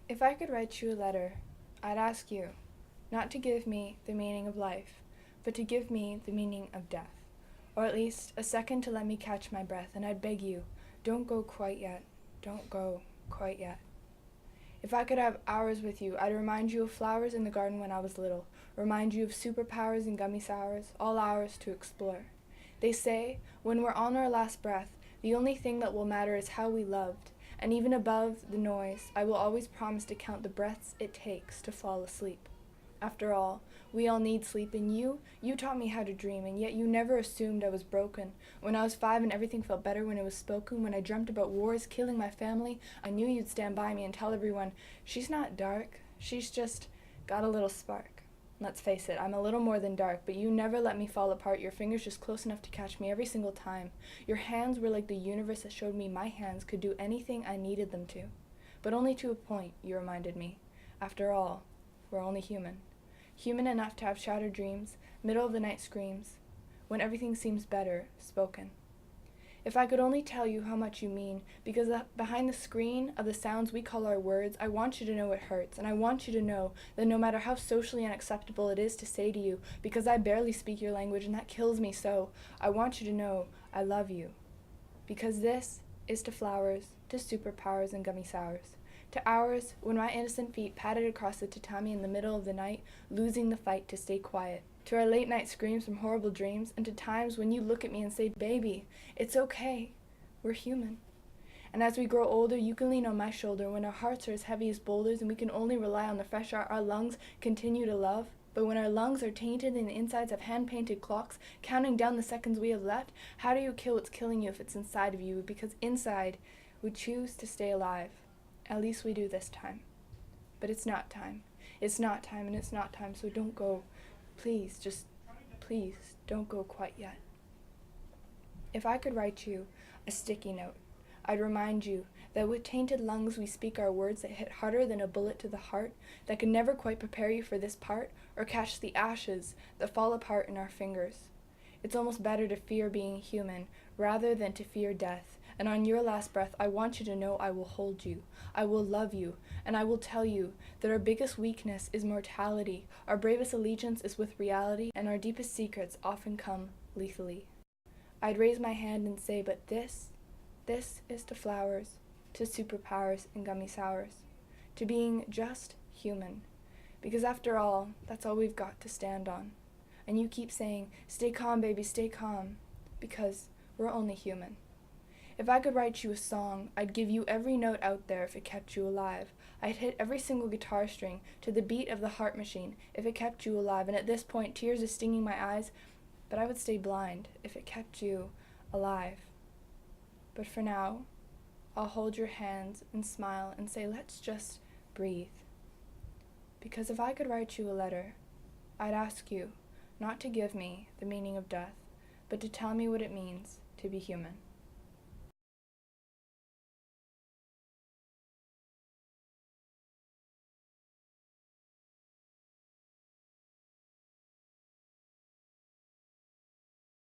If I could write you a letter, I'd ask you not to give me the meaning of life, but to give me the meaning of death, or at least a second to let me catch my breath, and I'd beg you, don't go quite yet, don't go quite yet. If I could have hours with you, I'd remind you of flowers in the garden when I was little, remind you of superpowers and gummy sours, all ours to explore. They say, when we're on our last breath, the only thing that will matter is how we loved, and even above the noise, I will always promise to count the breaths it takes to fall asleep. After all, we all need sleep, and you taught me how to dream, and yet you never assumed I was broken. When I was 5 and everything felt better when it was spoken, when I dreamt about wars killing my family, I knew you'd stand by me and tell everyone, she's not dark, she's just got a little spark. Let's face it, I'm a little more than dark, but you never let me fall apart, your fingers just close enough to catch me every single time. Your hands were like the universe that showed me my hands could do anything I needed them to. But only to a point, you reminded me. After all, we're only human. Human enough to have shattered dreams, middle of the night screams, when everything seems better spoken. If I could only tell you how much you mean, because behind the screen of the sounds we call our words, I want you to know it hurts, and I want you to know that no matter how socially unacceptable it is to say to you, because I barely speak your language and that kills me so, I want you to know I love you. Because this is to flowers, to superpowers and gummy sours. To hours when my innocent feet padded across the tatami in the middle of the night, losing the fight to stay quiet. To our late night screams from horrible dreams, and to times when you look at me and say, baby, it's okay, we're human. And as we grow older, you can lean on my shoulder when our hearts are as heavy as boulders and we can only rely on the fresh air our lungs continue to love. But when our lungs are tainted and the insides have hand-painted clocks, counting down the seconds we have left, how do you kill what's killing you if it's inside of you? Because inside, we choose to stay alive. At least we do this time. But it's not time. It's not time, and it's not time, so don't go. Please, just please, don't go quite yet. If I could write you a sticky note, I'd remind you that with tainted lungs we speak our words that hit harder than a bullet to the heart, that can never quite prepare you for this part, or catch the ashes that fall apart in our fingers. It's almost better to fear being human, rather than to fear death. And on your last breath, I want you to know I will hold you, I will love you, and I will tell you that our biggest weakness is mortality, our bravest allegiance is with reality, and our deepest secrets often come lethally. I'd raise my hand and say, but this is to flowers, to superpowers and gummy sours, to being just human. Because after all, that's all we've got to stand on. And you keep saying, stay calm, baby, stay calm, because we're only human. If I could write you a song, I'd give you every note out there if it kept you alive. I'd hit every single guitar string to the beat of the heart machine if it kept you alive. And at this point, tears are stinging my eyes, but I would stay blind if it kept you alive. But for now, I'll hold your hands and smile and say, let's just breathe. Because if I could write you a letter, I'd ask you not to give me the meaning of death, but to tell me what it means to be human.